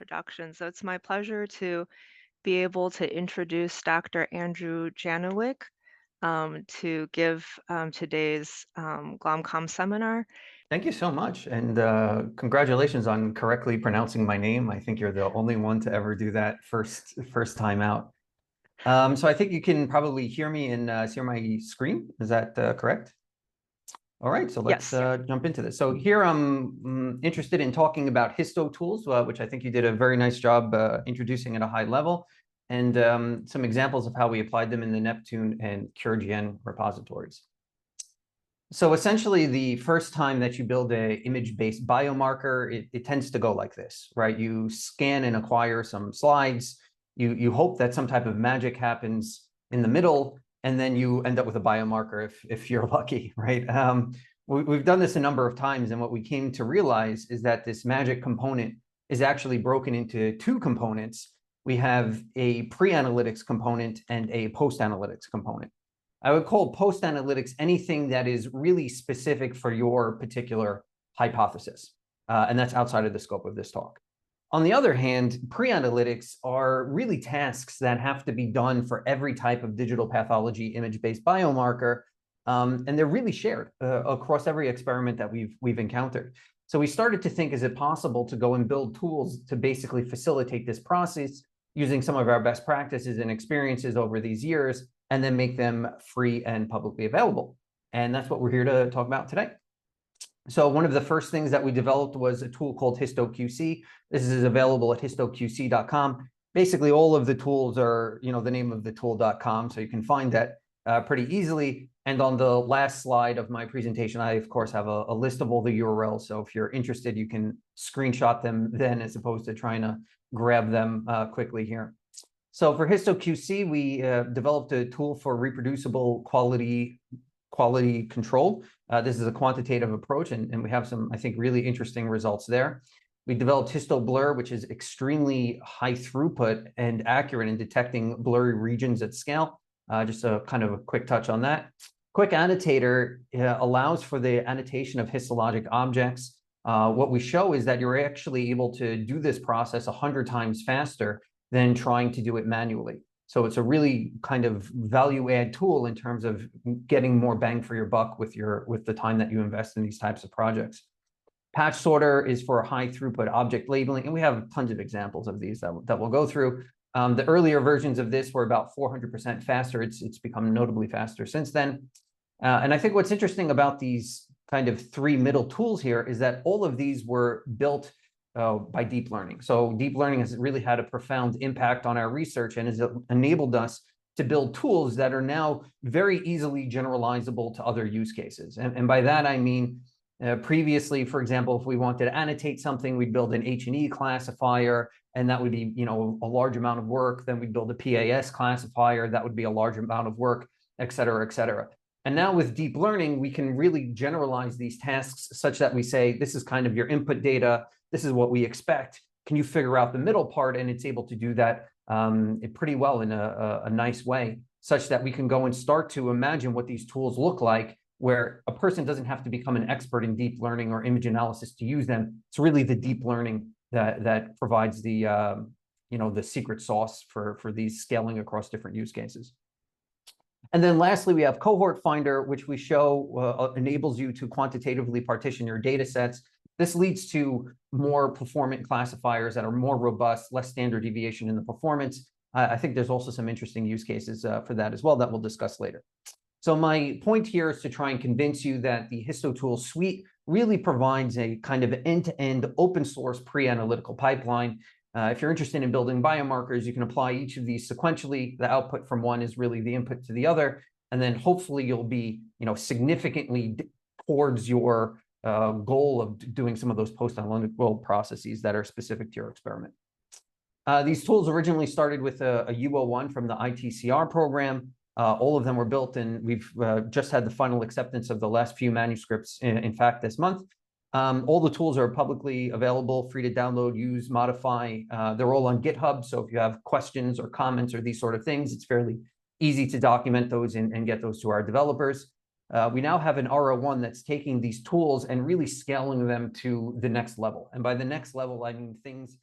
introduction. So it's my pleasure to be able to introduce Dr. Andrew Janowczyk to give today's GlomCom seminar. Thank you so much, and congratulations on correctly pronouncing my name. I think you're the only one to ever do that first time out. So I think you can probably hear me and see my screen. Is that correct? All right, so let's Yes. jump into this. So here I'm interested in talking about Histo-tools, which I think you did a very nice job introducing at a high level, and some examples of how we applied them in the NEPTUNE and CureGN repositories. So essentially, the first time that you build a image-based biomarker, it tends to go like this, right? You scan and acquire some slides. You hope that some type of magic happens in the middle, and then you end up with a biomarker if you're lucky, right? We've done this a number of times, and what we came to realize is that this magic component is actually broken into two components. We have a pre-analytics component and a post-analytics component. I would call post-analytics anything that is really specific for your particular hypothesis, and that's outside of the scope of this talk. On the other hand, pre-analytics are really tasks that have to be done for every type of digital pathology image-based biomarker, and they're really shared across every experiment that we've encountered. So we started to think, is it possible to go and build tools to basically facilitate this process using some of our best practices and experiences over these years, and then make them free and publicly available. And that's what we're here to talk about today. So one of the first things that we developed was a tool called HistoQC. This is available at histoqc.com. Basically, all of the tools are, the name of the tool.com, so you can find that pretty easily. And on the last slide of my presentation, I, of course, have a list of all the URLs. So if you're interested, you can screenshot them then as opposed to trying to grab them quickly here. So for HistoQC, we developed a tool for reproducible quality control. This is a quantitative approach, and we have some, I think, really interesting results there. We developed HistoBlur, which is extremely high throughput and accurate in detecting blurry regions at scale. Just a kind of a quick touch on that. Quick Annotator allows for the annotation of histologic objects. What we show is that you're actually able to do this process 100 times faster than trying to do it manually. So it's a really kind of value add tool in terms of getting more bang for your buck with the time that you invest in these types of projects. Patch sorter is for high throughput object labeling, and we have tons of examples of these that we'll go through. The earlier versions of this were about 400% faster. It's become notably faster since then. And I think what's interesting about these kind of three middle tools here is that all of these were built by deep learning. So deep learning has really had a profound impact on our research and has enabled us to build tools that are now very easily generalizable to other use cases. And by that, I mean, previously, for example, if we wanted to annotate something, we'd build an H&E classifier, and that would be, a large amount of work. Then we'd build a PAS classifier, that would be a large amount of work, et cetera, et cetera. And now with deep learning, we can really generalize these tasks such that we say, this is kind of your input data, this is what we expect. Can you figure out the middle part? And it's able to do that pretty well in a nice way, such that we can go and start to imagine what these tools look like, where a person doesn't have to become an expert in deep learning or image analysis to use them. It's really the deep learning that provides the the secret sauce for these scaling across different use cases. And then lastly, we have Cohort Finder, which we show enables you to quantitatively partition your data sets. This leads to more performant classifiers that are more robust, less standard deviation in the performance. I think there's also some interesting use cases for that as well that we'll discuss later. So my point here is to try and convince you that the Histo-tools suite really provides a kind of end-to-end open source pre-analytical pipeline. If you're interested in building biomarkers, you can apply each of these sequentially. The output from one is really the input to the other. And then hopefully you'll be significantly towards your goal of doing some of those post-analytical processes that are specific to your experiment. These tools originally started with a U01 from the ITCR program. All of them were built, and we've just had the final acceptance of the last few manuscripts, in fact, this month. All the tools are publicly available, free to download, use, modify. They're all on GitHub, so if you have questions or comments or these sort of things, it's fairly easy to document those and get those to our developers. We now have an R01 that's taking these tools and really scaling them to the next level. And by the next level, I mean things